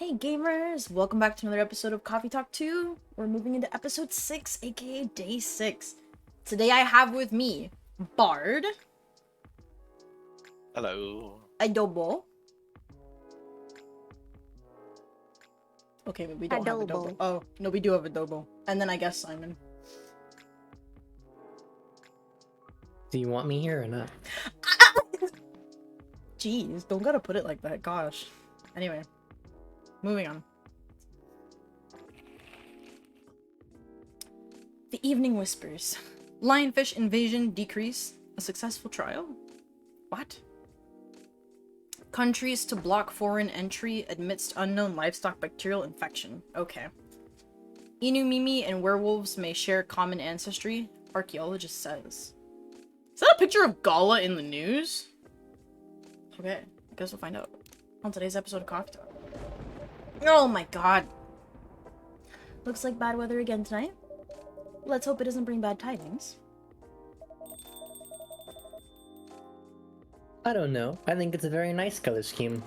Hey gamers, welcome back to another episode of Coffee Talk 2. We're moving into episode 6, aka day 6. Today I have with me Bard, Hello. Adobo. Okay, maybe we don't have Adobo. Adobo. Oh, no, we do have Adobo. And then I guess Simon. Do you want me here or not? Jeez, don't gotta put it like that, gosh. Anyway, moving on. The Evening Whispers. Lionfish invasion decrease. A successful trial? What? Countries to block foreign entry amidst unknown livestock bacterial infection. Okay. Inu Mimi and werewolves may share common ancestry, archaeologist says. Is that a picture of Gala in the news? Okay, I guess we'll find out on today's episode of Coffee Talk. Oh my god. Looks like bad weather again tonight. Let's hope it doesn't bring bad tidings. I don't know. I think it's a very nice color scheme.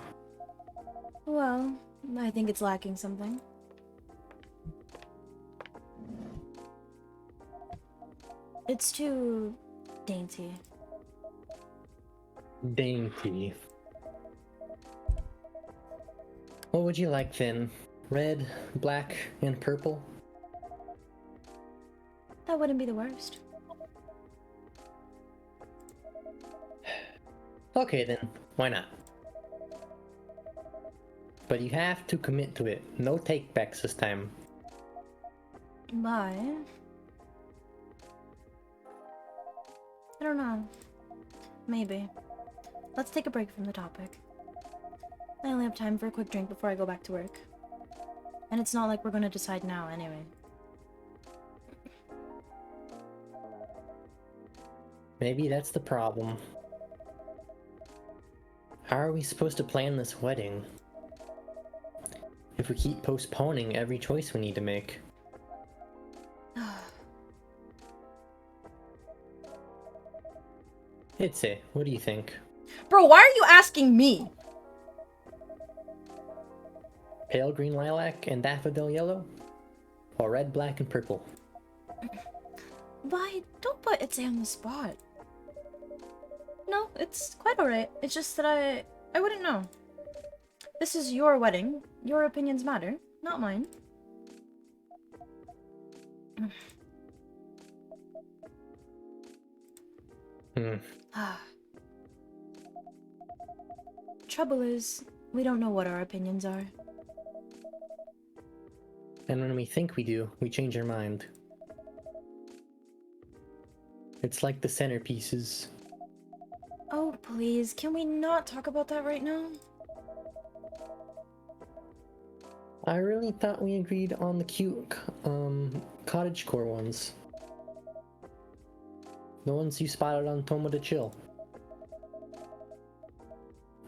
Well, I think it's lacking something. It's too dainty. Dainty. What would you like then? Red, black, and purple? That wouldn't be the worst. Okay then, why not? But you have to commit to it. No takebacks this time. But I don't know. Maybe. Let's take a break from the topic. I only have time for a quick drink before I go back to work. And it's not like we're gonna decide now anyway. Maybe that's the problem. How are we supposed to plan this wedding if we keep postponing every choice we need to make? Itzay, what do you think? Bro, why are you asking me? Pale green lilac and daffodil yellow? Or red, black, and purple? Why? Don't put Itzay on the spot. No, it's quite alright. It's just that I wouldn't know. This is your wedding. Your opinions matter, not mine. Trouble is, we don't know what our opinions are. And when we think we do, we change our mind. It's like the centerpieces. Oh, please, can we not talk about that right now? I really thought we agreed on the cute, cottagecore ones. The ones you spotted on Tomo to Chill.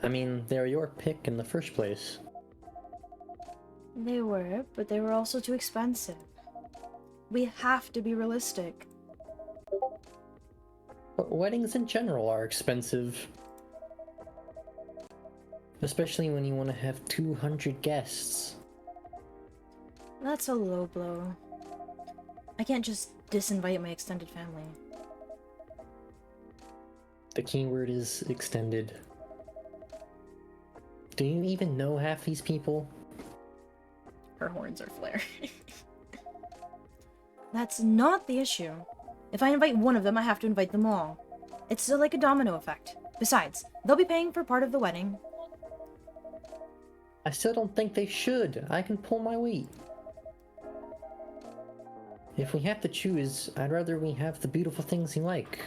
I mean, they were your pick in the first place. They were, but they were also too expensive. We have to be realistic. But weddings in general are expensive. Especially when you want to have 200 guests. That's a low blow. I can't just disinvite my extended family. The keyword is extended. Do you even know half these people? Her horns are flaring. That's not the issue. If I invite one of them, I have to invite them all. It's still like a domino effect. Besides, they'll be paying for part of the wedding. I still don't think they should. I can pull my weight. If we have to choose, I'd rather we have the beautiful things you like.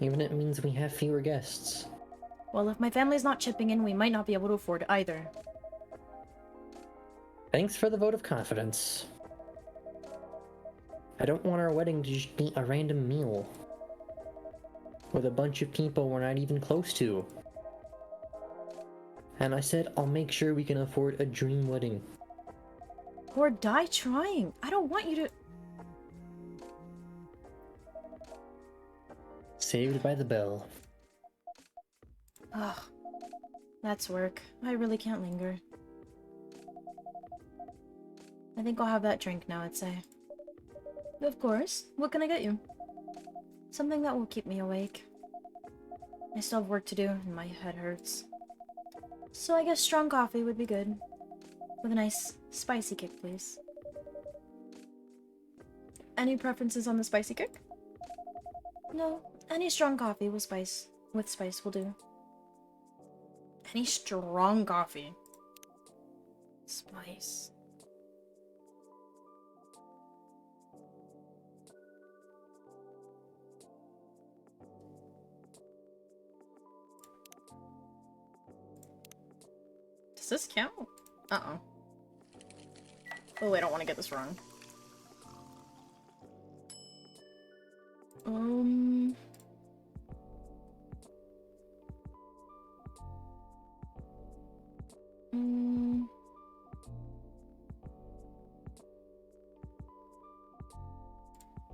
Even if it means we have fewer guests. Well, if my family's not chipping in, we might not be able to afford it either. Thanks for the vote of confidence. I don't want our wedding to just be a random meal. With a bunch of people we're not even close to. And I said I'll make sure we can afford a dream wedding. Or die trying. I don't want you to... Saved by the bell. Ugh. That's work. I really can't linger. I think I'll have that drink now, Itzay. Of course. What can I get you? Something that will keep me awake. I still have work to do, and my head hurts. So I guess strong coffee would be good. With a nice spicy kick, please. Any preferences on the spicy kick? No, any strong coffee with spice will do. Any strong coffee. Spice. Does this count? Uh-oh. Oh, I don't want to get this wrong.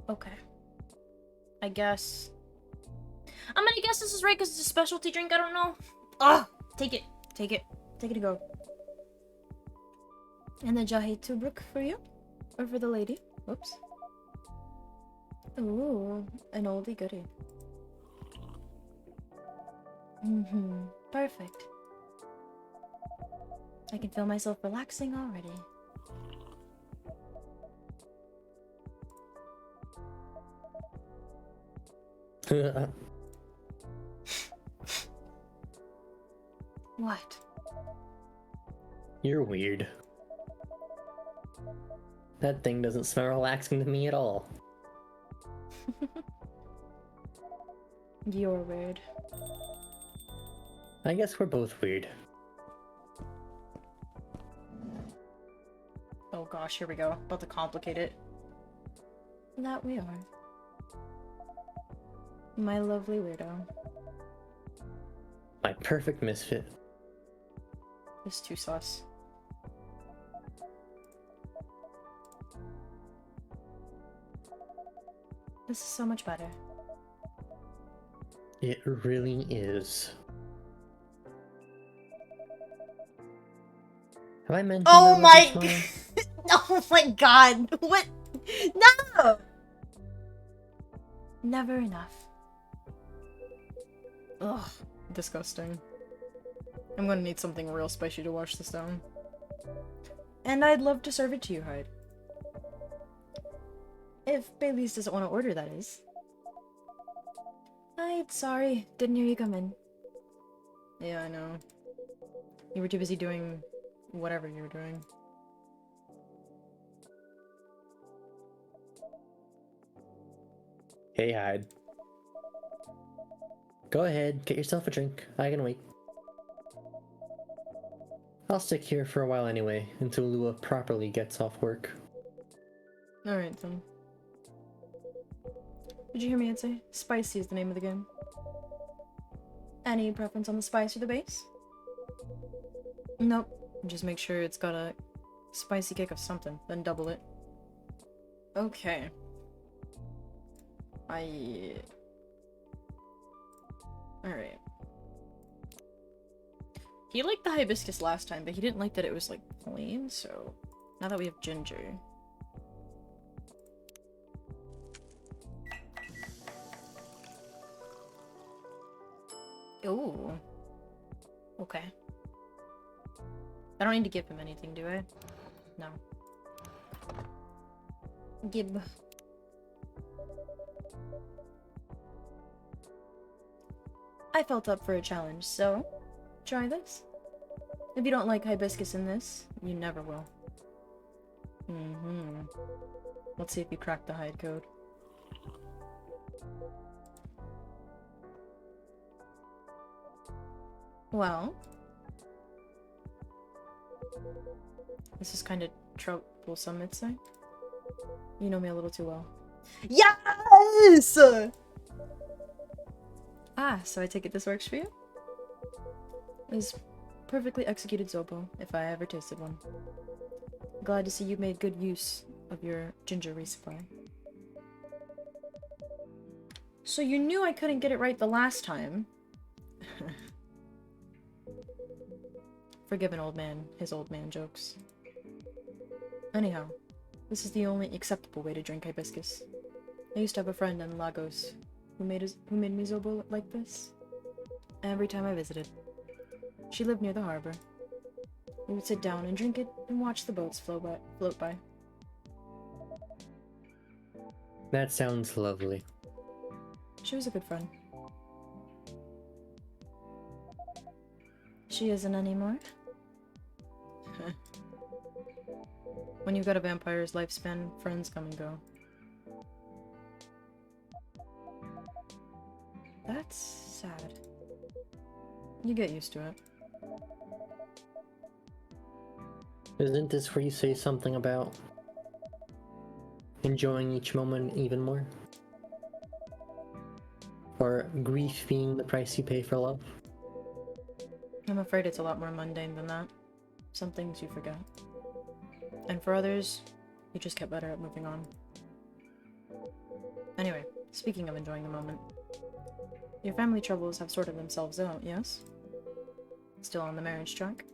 Okay. I guess. I'm gonna guess this is right because it's a specialty drink, I don't know. Ugh! Take it. Take it. Take it to go. And the Jahe Tubruk for you? Or for the lady? Whoops. Ooh, an oldie goodie. Perfect. I can feel myself relaxing already. What? You're weird. That thing doesn't smell relaxing to me at all. You're weird. I guess we're both weird. Oh gosh, here we go. About to complicate it. That we are. My lovely weirdo. My perfect misfit. This is too sus. This is so much better. It really is. Have I mentioned Oh I my love your smile? Oh my god! What? No! Never enough. Ugh. Disgusting. I'm gonna need something real spicy to wash this down. And I'd love to serve it to you, Hyde. If Bailey's doesn't want to order, that is. Hyde, sorry. Didn't hear you come in. Yeah, I know. You were too busy doing whatever you were doing. Hey, Hyde. Go ahead, get yourself a drink. I can wait. I'll stick here for a while anyway, until Lua properly gets off work. Alright then. Did you hear me say? Spicy is the name of the game. Any preference on the spice or the base? Nope. Just make sure it's got a spicy kick of something, then double it. Okay. Alright. He liked the hibiscus last time, but he didn't like that it was, like, plain, so... Now that we have ginger... Ooh. Okay. I don't need to give him anything, do I? No. Gib. I felt up for a challenge, so... Try this. If you don't like hibiscus in this, you never will. Let's see if you crack the Hyde code. Well... This is kind of troublesome, Itzay. You know me a little too well. Yes! Ah, so I take it this works for you? Is perfectly executed Zobo, if I ever tasted one. Glad to see you made good use of your ginger resupply. So you knew I couldn't get it right the last time. Forgive an old man his old man jokes. Anyhow, this is the only acceptable way to drink hibiscus. I used to have a friend in Lagos who made me zobo like this every time I visited. She lived near the harbor. We would sit down and drink it and watch the boats float by. That sounds lovely. She was a good friend. She isn't anymore. When you've got a vampire's lifespan, friends come and go. That's sad. You get used to it. Isn't this where you say something about enjoying each moment even more? Or grief being the price you pay for love? I'm afraid it's a lot more mundane than that. Some things you forget. And for others, you just get better at moving on. Anyway, speaking of enjoying the moment, your family troubles have sorted themselves out, yes? Still on the marriage track?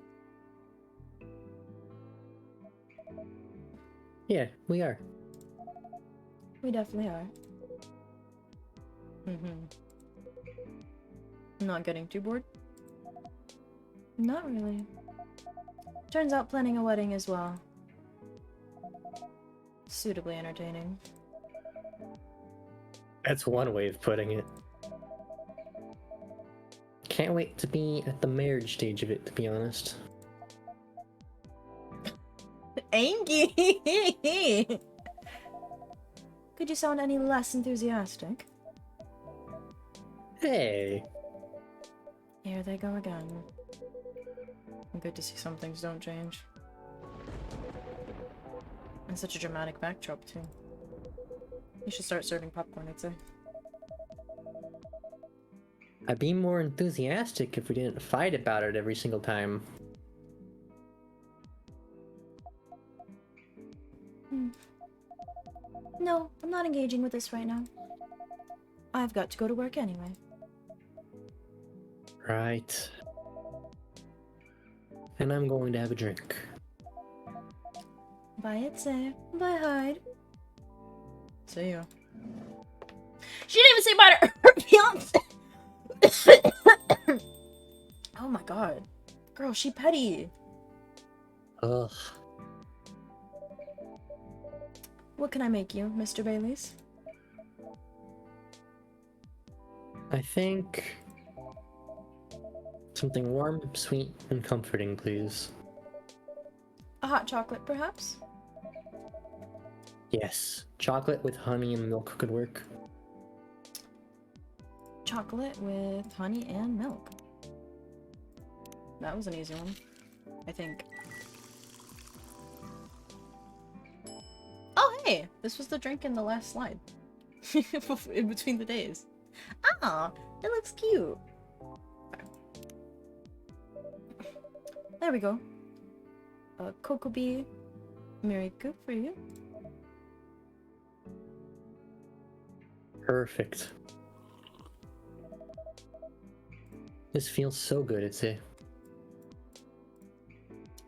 Yeah, we are. We definitely are. Not getting too bored? Not really. Turns out planning a wedding as well. Suitably entertaining. That's one way of putting it. Can't wait to be at the marriage stage of it, to be honest. Angie! Could you sound any less enthusiastic? Hey! Here they go again. Good to see some things don't change. And such a dramatic backdrop, too. You should start serving popcorn, I'd say. I'd be more enthusiastic if we didn't fight about it every single time. No, I'm not engaging with this right now. I've got to go to work anyway. Right. And I'm going to have a drink. Bye, Itzay. Bye, Hyde. See ya. She didn't even say bye to her fiance! Oh my god. Girl, she petty. Ugh. What can I make you, Mr. Baileys? I think... something warm, sweet, and comforting, please. A hot chocolate, perhaps? Yes. Chocolate with honey and milk could work. Chocolate with honey and milk. That was an easy one, I think. Oh, hey! This was the drink in the last slide. In between the days. Ah, it looks cute. There we go. A cocoa bee. Very good for you. Perfect. This feels so good, Itzay.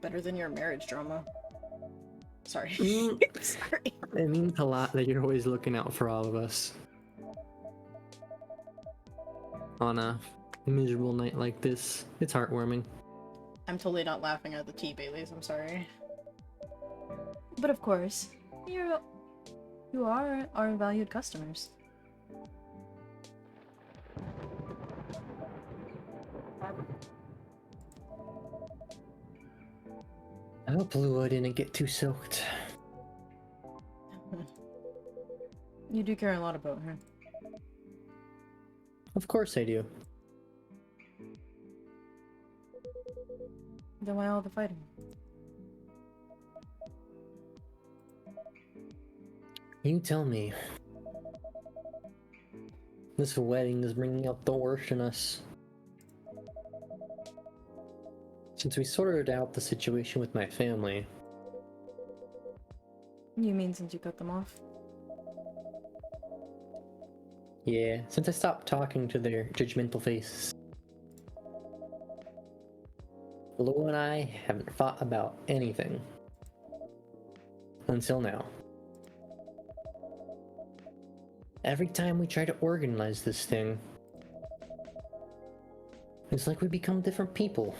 Better than your marriage drama. Sorry. Sorry. It means a lot that you're always looking out for all of us. On a miserable night like this, it's heartwarming. I'm totally not laughing at the tea, Baileys. I'm sorry. But of course, you are our valued customers. I hope Lua didn't get too soaked. You do care a lot about her. Of course I do. Then why all the fighting? You tell me. This wedding is bringing out the worst in us. Since we sorted out the situation with my family. You mean since you cut them off? Yeah, since I stopped talking to their judgmental faces. Lou and I haven't fought about anything. Until now. Every time we try to organize this thing, it's like we become different people.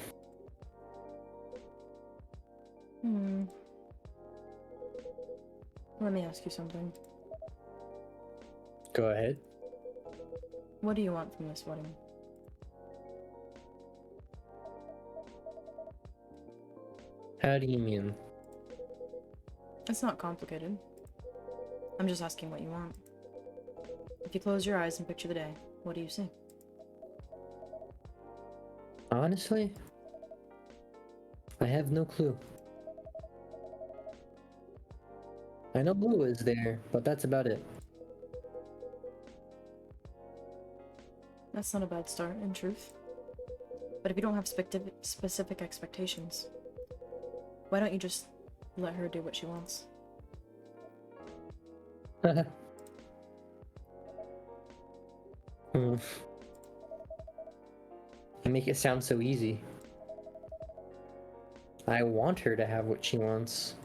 Let me ask you something. Go ahead. What do you want from this wedding? How do you mean? It's not complicated. I'm just asking what you want. If you close your eyes and picture the day, what do you see? Honestly, I have no clue. I know Blue is there, but that's about it. That's not a bad start, in truth. But if you don't have specific expectations, why don't you just let her do what she wants? You make it sound so easy. I want her to have what she wants.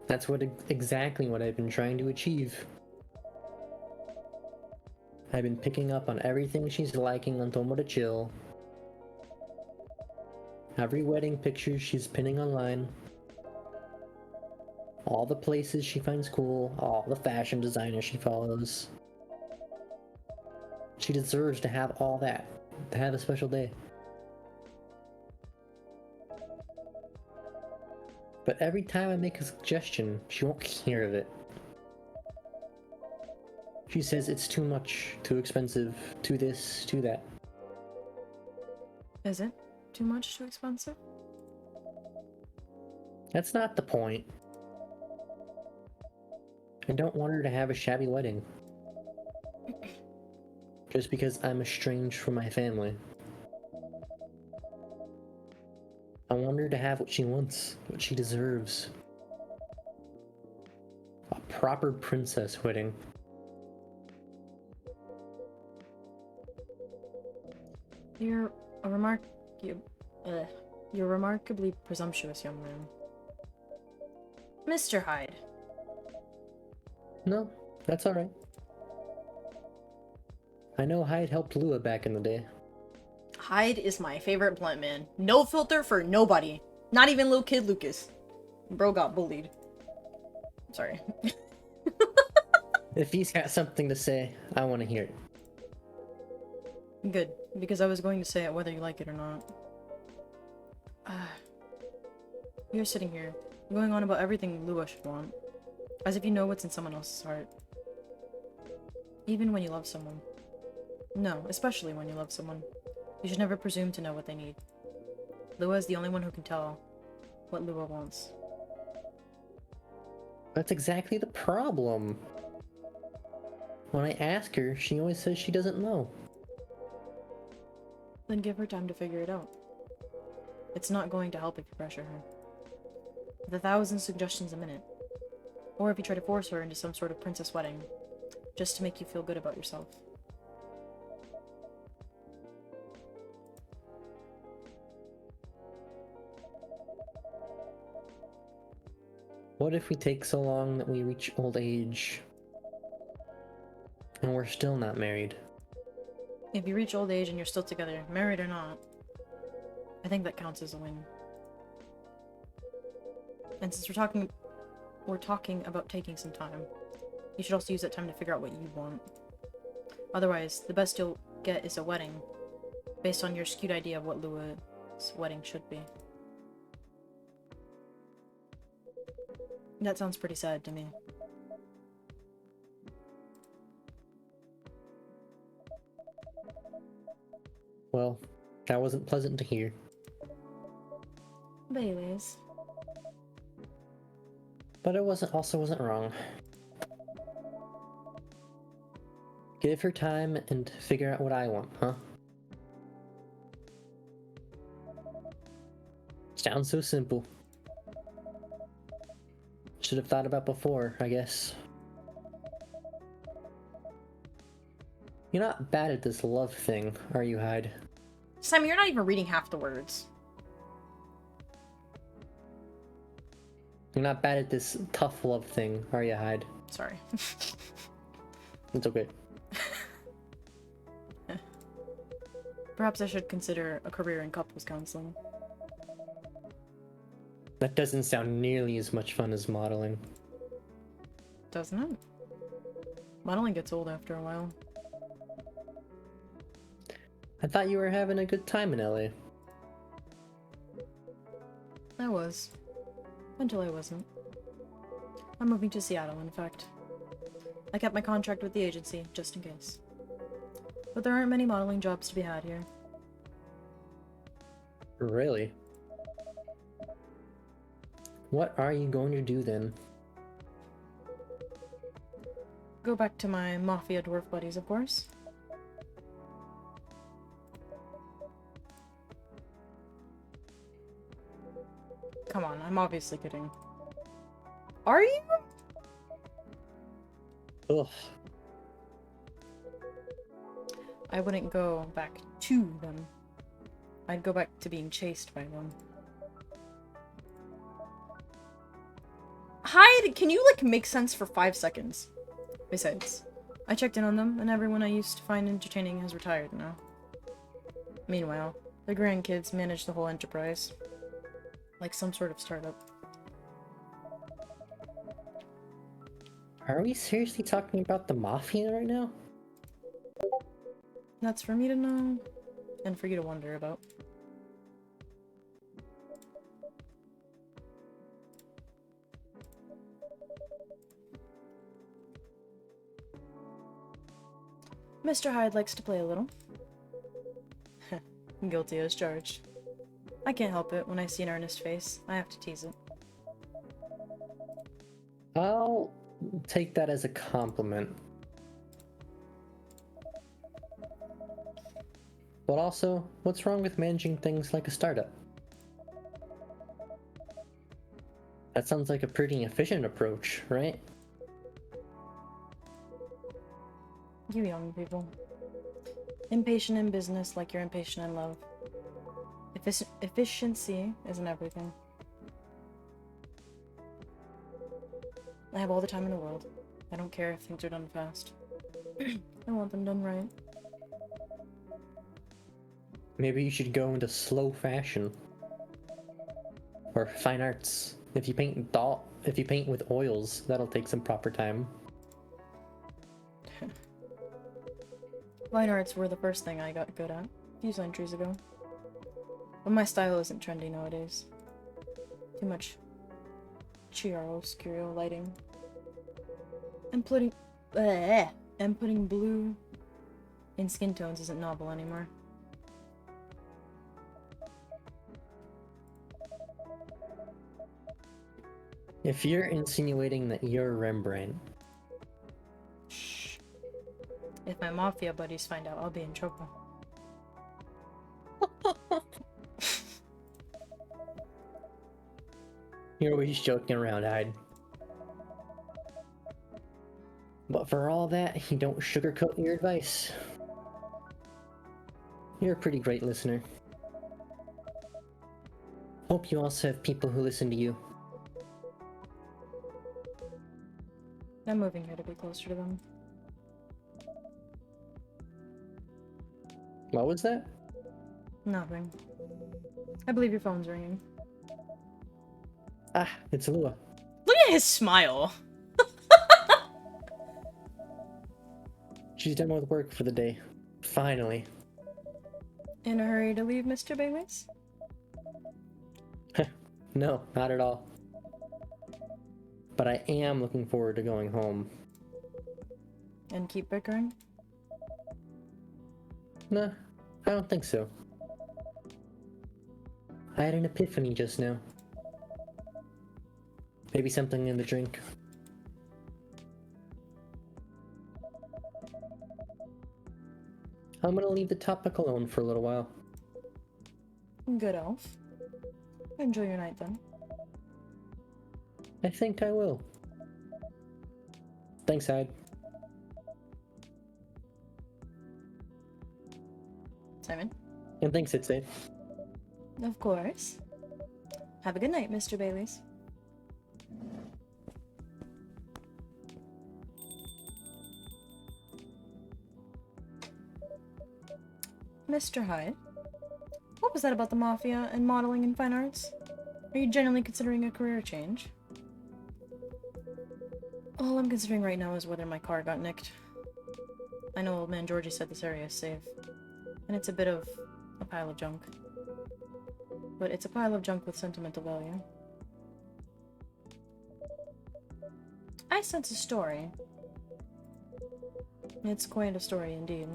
That's exactly what I've been trying to achieve. I've been picking up on everything she's liking on Tomo to Chill. Every wedding picture she's pinning online. All the places she finds cool, all the fashion designers she follows. She deserves to have all that, to have a special day. But every time I make a suggestion, she won't hear of it. She says it's too much, too expensive, too this, too that. Is it too much, too expensive? That's not the point. I don't want her to have a shabby wedding. Just because I'm estranged from my family. I want her to have what she wants, what she deserves. A proper princess wedding. You're remarkably presumptuous, young man. Mr. Hyde. No, that's alright. I know Hyde helped Lua back in the day. Hyde is my favorite blunt man. No filter for nobody. Not even little kid Lucas. Bro got bullied. Sorry. If he's got something to say, I want to hear it. Good, because I was going to say it whether you like it or not. You're sitting here, going on about everything Lua should want. As if you know what's in someone else's heart. Even when you love someone. No, especially when you love someone. You should never presume to know what they need. Lua is the only one who can tell what Lua wants. That's exactly the problem. When I ask her, she always says she doesn't know. Then give her time to figure it out. It's not going to help if you pressure her. With 1,000 suggestions a minute. Or if you try to force her into some sort of princess wedding, just to make you feel good about yourself. What if we take so long that we reach old age and we're still not married? If you reach old age and you're still together, married or not, I think that counts as a win. And since we're talking about taking some time, you should also use that time to figure out what you want. Otherwise, the best you'll get is a wedding, based on your skewed idea of what Lua's wedding should be. That sounds pretty sad to me. Well, that wasn't pleasant to hear. Baileys. But it also wasn't wrong. Give her time and figure out what I want, huh? Sounds so simple. Should have thought about before, I guess. You're not bad at this love thing, are you, Hyde? Simon, you're not even reading half the words. You're not bad at this tough love thing, are you, Hyde? Sorry. It's okay. Perhaps I should consider a career in couples counseling. That doesn't sound nearly as much fun as modeling. Doesn't it? Modeling gets old after a while. I thought you were having a good time in LA. I was. Until I wasn't. I'm moving to Seattle, in fact. I kept my contract with the agency, just in case. But there aren't many modeling jobs to be had here. Really? What are you going to do then? Go back to my mafia dwarf buddies, of course. Come on, I'm obviously kidding. Are you? Ugh. I wouldn't go back to them. I'd go back to being chased by them. Hyde, can you, like, make sense for 5 seconds? Besides, I checked in on them, and everyone I used to find entertaining has retired now. Meanwhile, their grandkids manage the whole enterprise. Like some sort of startup. Are we seriously talking about the Mafia right now? That's for me to know, and for you to wonder about. Mr. Hyde likes to play a little. Guilty as charged. I can't help it when I see an earnest face. I have to tease it. I'll take that as a compliment. But also, what's wrong with managing things like a startup? That sounds like a pretty efficient approach, right? You young people. Impatient in business like you're impatient in love. Efficiency isn't everything. I have all the time in the world. I don't care if things are done fast. I want them done right. Maybe you should go into slow fashion. Or fine arts. If you paint with oils, that'll take some proper time. Fine arts were the first thing I got good at, a few centuries ago. But my style isn't trendy nowadays. Too much chiaroscuro lighting. And putting blue in skin tones isn't novel anymore. If you're insinuating that you're Rembrandt, Shh. If my mafia buddies find out, I'll be in trouble. you're always joking around, Hyde. But for all that, you don't sugarcoat your advice. You're a pretty great listener. Hope you also have people who listen to you. I'm moving here to be closer to them. What was that? Nothing. I believe your phone's ringing. Ah, it's Lua. Look at his smile! She's done with work for the day. Finally. In a hurry to leave, Mr. Bayways? No, not at all. But I am looking forward to going home. And keep bickering? Nah, I don't think so. I had an epiphany just now. Maybe something in the drink. I'm gonna leave the topic alone for a little while. Good elf. Enjoy your night then. I think I will. Thanks, Hyde. Simon? And thanks, Itzay. Of course. Have a good night, Mr. Baileys. Mr. Hyde, what was that about the Mafia and modeling and fine arts? Are you genuinely considering a career change? All I'm considering right now is whether my car got nicked. I know old man Georgie said this area is safe, and it's a bit of a pile of junk. But it's a pile of junk with sentimental value. I sense a story. It's quite a story indeed.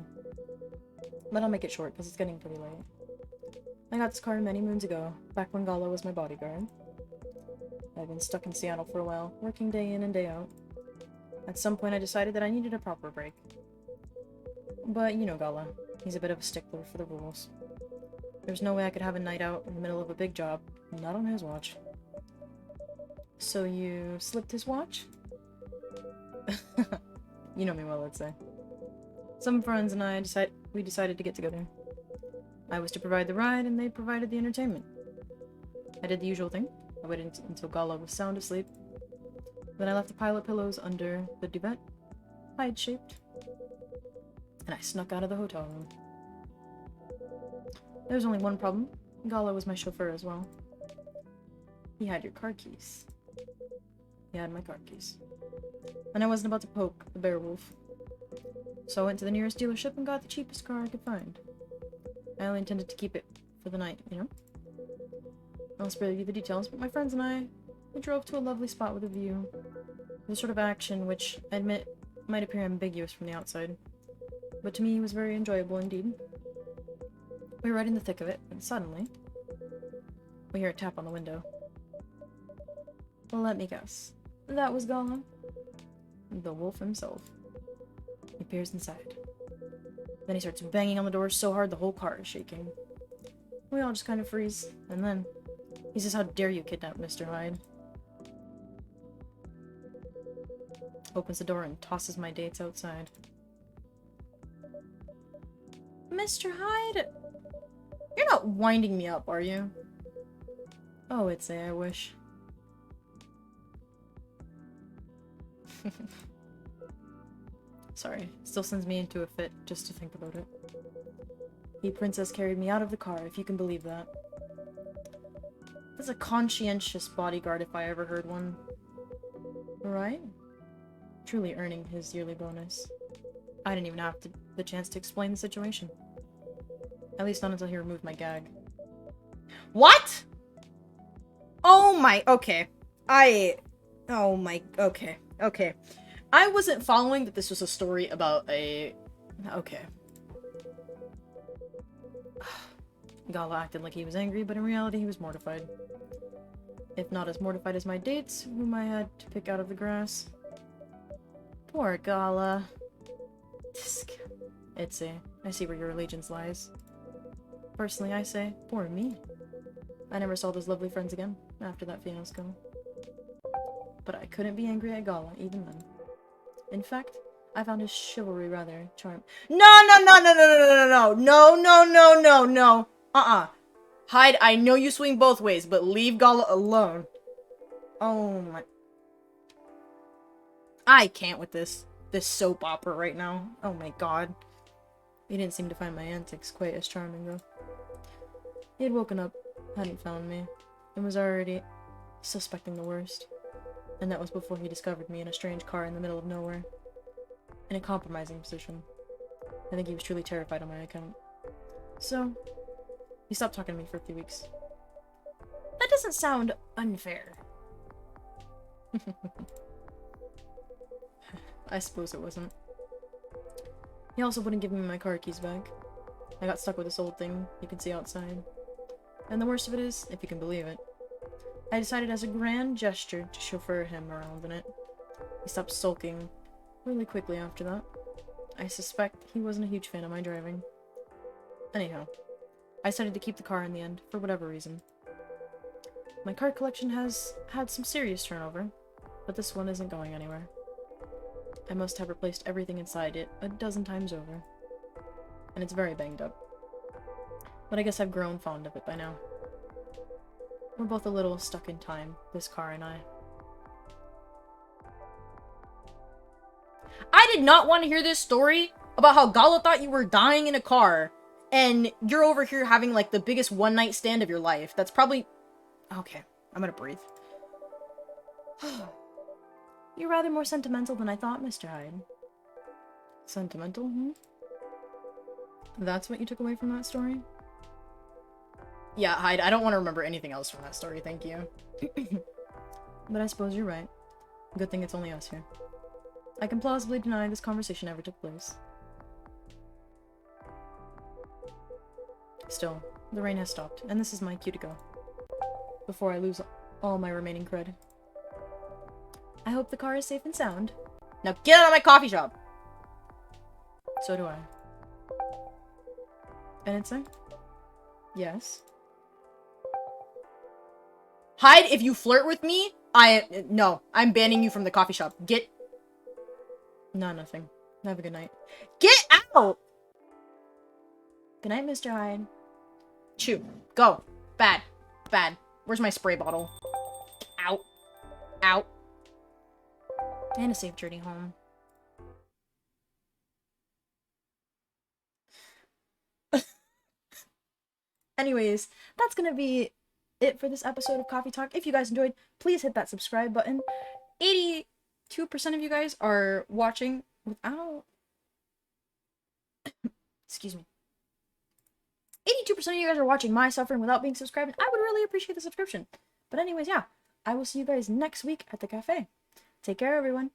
But I'll make it short, because it's getting pretty late. I got this car many moons ago, back when Gala was my bodyguard. I've been stuck in Seattle for a while, working day in and day out. At some point I decided that I needed a proper break. But you know Gala, he's a bit of a stickler for the rules. There's no way I could have a night out in the middle of a big job, not on his watch. So you slipped his watch? You know me well, let's say. Some friends and I decided to get together. I was to provide the ride, and they provided the entertainment. I did the usual thing. I waited until Gala was sound asleep. Then I left the pile of pillows under the duvet, Hyde-shaped, and I snuck out of the hotel room. There was only one problem. Gala was my chauffeur as well. He had your car keys. He had my car keys. And I wasn't about to poke the bear wolf. So I went to the nearest dealership and got the cheapest car I could find. I only intended to keep it for the night, you know? I'll spare you the details, but my friends and we drove to a lovely spot with a view. The sort of action which, I admit, might appear ambiguous from the outside. But to me was very enjoyable indeed. We were right in the thick of it, and suddenly, we hear a tap on the window. Well, let me guess. That was Gala. The wolf himself. He peers inside. Then he starts banging on the door so hard the whole car is shaking. We all just kind of freeze, and then he says, "How dare you kidnap Mr. Hyde?" Opens the door and tosses my dates outside. Mr. Hyde? You're not winding me up, are you? Oh, Itzay, I wish. Sorry, still sends me into a fit just to think about it. The princess carried me out of the car, if you can believe that. That's a conscientious bodyguard if I ever heard one. Right? Truly earning his yearly bonus. I didn't even have the chance to explain the situation. At least not until he removed my gag. What?! Oh my- okay. Oh my- okay. Okay. I wasn't following that this was a story about a... Okay. Gala acted like he was angry, but in reality he was mortified. If not as mortified as my dates, whom I had to pick out of the grass. Poor Gala. Itzay, I see where your allegiance lies. Personally, I say, poor me. I never saw those lovely friends again, after that fiasco. But I couldn't be angry at Gala, even then. In fact, I found his chivalry rather charming. No! Hyde, I know you swing both ways, but leave Gala alone. Oh my... I can't with this soap opera right now. Oh my god. He didn't seem to find my antics quite as charming, though. He had woken up, hadn't found me, and was already suspecting the worst. And that was before he discovered me in a strange car in the middle of nowhere. In a compromising position. I think he was truly terrified on my account. So, he stopped talking to me for a few weeks. That doesn't sound unfair. I suppose it wasn't. He also wouldn't give me my car keys back. I got stuck with this old thing you can see outside. And the worst of it is, if you can believe it, I decided as a grand gesture to chauffeur him around in it. He stopped sulking really quickly after that. I suspect he wasn't a huge fan of my driving. Anyhow, I decided to keep the car in the end, for whatever reason. My car collection has had some serious turnover, but this one isn't going anywhere. I must have replaced everything inside it a dozen times over. And it's very banged up. But I guess I've grown fond of it by now. We're both a little stuck in time, this car and I. I did not want to hear this story about how Gala thought you were dying in a car, and you're over here having, like, the biggest one-night stand of your life. That's probably... Okay, I'm gonna breathe. You're rather more sentimental than I thought, Mr. Hyde. Sentimental, hmm? That's what you took away from that story? Yeah, Hyde, I don't want to remember anything else from that story, thank you. But I suppose you're right. Good thing it's only us here. I can plausibly deny this conversation ever took place. Still, the rain has stopped, and this is my cue to go. Before I lose all my remaining cred. I hope the car is safe and sound. Now get out of my coffee shop! So do I. And Itzay? Yes? Hyde, if you flirt with me, no, I'm banning you from the coffee shop. Get... No, nothing. Have a good night. Get out! Good night, Mr. Hyde. Chew. Go. Bad. Bad. Where's my spray bottle? Out. Out. And a safe journey home. Anyways, that's gonna be it for this episode of Coffee Talk. If you guys enjoyed, please hit that subscribe button. 82% of you guys are watching without... Excuse me. 82% of you guys are watching my suffering without being subscribed. I would really appreciate the subscription. But anyways, yeah. I will see you guys next week at the cafe. Take care, everyone.